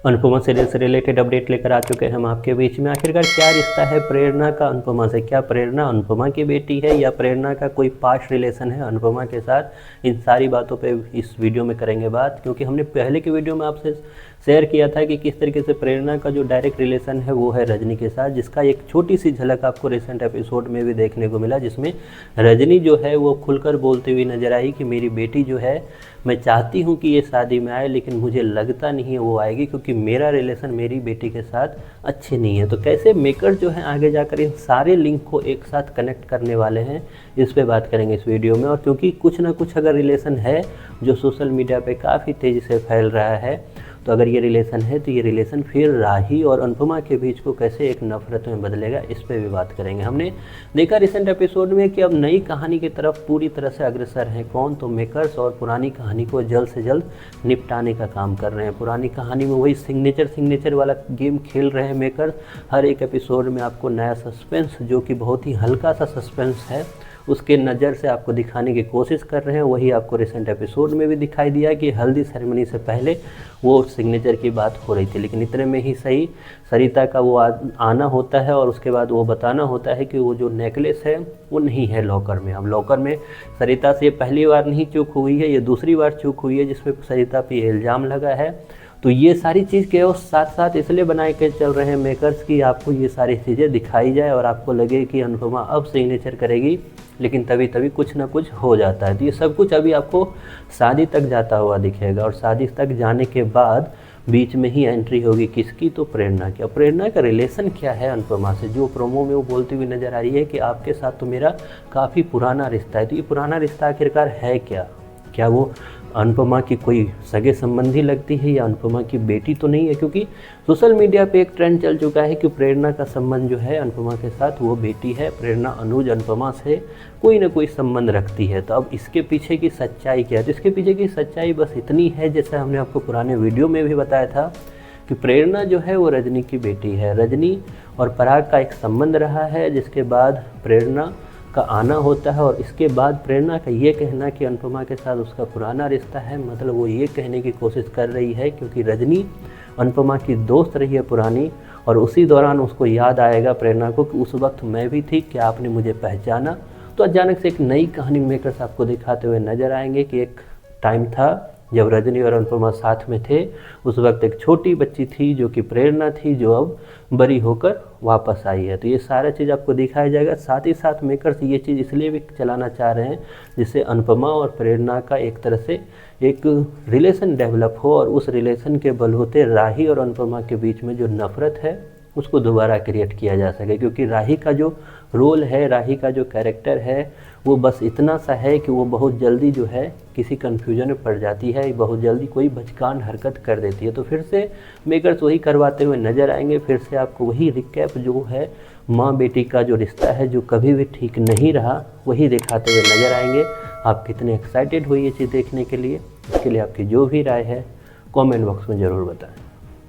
Anupama serial से related update लेकर आ चुके हैं हम आपके बीच में। आखिरकार क्या रिश्ता है प्रेरणा का अनुपमा से? क्या प्रेरणा अनुपमा की बेटी है या प्रेरणा का कोई पास्ट रिलेशन है अनुपमा के साथ? इन सारी बातों पे इस वीडियो में करेंगे बात, क्योंकि हमने पहले के वीडियो में आपसे शेयर किया था कि किस तरीके से प्रेरणा का जो डायरेक्ट रिलेशन है वो है रजनी के साथ, जिसका एक छोटी सी झलक आपको रिसेंट एपिसोड में भी देखने को मिला, जिसमें रजनी जो है वो खुलकर बोलती हुई नजर आई कि मेरी बेटी जो है, मैं चाहती हूँ कि ये शादी में आए, लेकिन मुझे लगता नहीं है वो आएगी, क्योंकि मेरा रिलेशन मेरी बेटी के साथ अच्छे नहीं है। तो कैसे मेकर जो है आगे जाकर इन सारे लिंक को एक साथ कनेक्ट करने वाले हैं, इस पे बात करेंगे इस वीडियो में। और क्योंकि कुछ ना कुछ अगर रिलेशन है जो सोशल मीडिया पे काफ़ी तेज़ी से फैल रहा है, तो अगर ये रिलेशन है तो ये रिलेशन फिर राही और अनुपमा के बीच को कैसे एक नफरत में बदलेगा, इस पे भी बात करेंगे। हमने देखा रिसेंट एपिसोड में कि अब नई कहानी की तरफ पूरी तरह से अग्रसर हैं कौन, तो मेकर्स, और पुरानी कहानी को जल्द से जल्द निपटाने का काम कर रहे हैं। पुरानी कहानी में वही सिग्नेचर वाला गेम खेल रहे हैं मेकर्स। हर एक एपिसोड में आपको नया सस्पेंस, जो कि बहुत ही हल्का सा सस्पेंस है, उसके नज़र से आपको दिखाने की कोशिश कर रहे हैं। वही आपको रिसेंट एपिसोड में भी दिखाई दिया कि हल्दी सेरेमनी से पहले वो सिग्नेचर की बात हो रही थी, लेकिन इतने में ही सही सरिता का वो आना होता है और उसके बाद वो बताना होता है कि वो जो नेकलेस है वो नहीं है लॉकर में। अब लॉकर में सरिता से पहली बार नहीं चूक हुई है, ये दूसरी बार चूक हुई है जिसमें सरिता पे इल्ज़ाम लगा है। तो ये सारी चीज़ के वो साथ साथ इसलिए बनाए के चल रहे हैं मेकर्स कि आपको ये सारी चीज़ें दिखाई जाए और आपको लगे कि अनुपमा अब सिग्नेचर करेगी, लेकिन तभी कुछ ना कुछ हो जाता है। तो ये सब कुछ अभी आपको शादी तक जाता हुआ दिखेगा, और शादी तक जाने के बाद बीच में ही एंट्री होगी किसकी, तो प्रेरणा की। अब प्रेरणा का रिलेशन क्या है अनुपमा से, जो प्रोमो में वो बोलती हुई नज़र आ रही है कि आपके साथ तो मेरा काफ़ी पुराना रिश्ता है। तो ये पुराना रिश्ता आखिरकार है क्या? क्या वो अनुपमा की कोई सगे संबंधी लगती है या अनुपमा की बेटी तो नहीं है? क्योंकि सोशल मीडिया पे एक ट्रेंड चल चुका है कि प्रेरणा का संबंध जो है अनुपमा के साथ वो बेटी है। प्रेरणा अनुज अनुपमा से कोई ना कोई संबंध रखती है। तो अब इसके पीछे की सच्चाई क्या है? तो इसके पीछे की सच्चाई बस इतनी है, जैसे हमने आपको पुराने वीडियो में भी बताया था कि प्रेरणा जो है वो रजनी की बेटी है। रजनी और पराग का एक संबंध रहा है, जिसके बाद प्रेरणा का आना होता है, और इसके बाद प्रेरणा का ये कहना कि अनुपमा के साथ उसका पुराना रिश्ता है, मतलब वो ये कहने की कोशिश कर रही है क्योंकि रजनी अनुपमा की दोस्त रही है पुरानी, और उसी दौरान उसको याद आएगा प्रेरणा को कि उस वक्त मैं भी थी, क्या आपने मुझे पहचाना? तो अचानक से एक नई कहानी मेकर्स आपको दिखाते हुए नजर आएंगे कि एक टाइम था जब रजनी और अनुपमा साथ में थे। उस वक्त एक छोटी बच्ची थी जो कि प्रेरणा थी, जो अब बड़ी होकर वापस आई है। तो ये सारा चीज़ आपको दिखाया जाएगा। साथ ही साथ मेकर्स ये चीज़ इसलिए भी चलाना चाह रहे हैं जिससे अनुपमा और प्रेरणा का एक तरह से एक रिलेशन डेवलप हो, और उस रिलेशन के बलबूते राही और अनुपमा के बीच में जो नफ़रत है उसको दोबारा क्रिएट किया जा सके। क्योंकि राही का जो रोल है, राही का जो कैरेक्टर है, वो बस इतना सा है कि वो बहुत जल्दी जो है किसी कन्फ्यूजन में पड़ जाती है, बहुत जल्दी कोई बचकान हरकत कर देती है। तो फिर से मेकर्स वही करवाते हुए नज़र आएंगे। फिर से आपको वही रिकैप जो है माँ बेटी का जो रिश्ता है, जो कभी भी ठीक नहीं रहा, वही दिखाते हुए नज़र आएंगे। आप कितने एक्साइटेड हुई ये चीज़ देखने के लिए? इसके लिए आपकी जो भी राय है कमेंट बॉक्स में ज़रूर बताएं।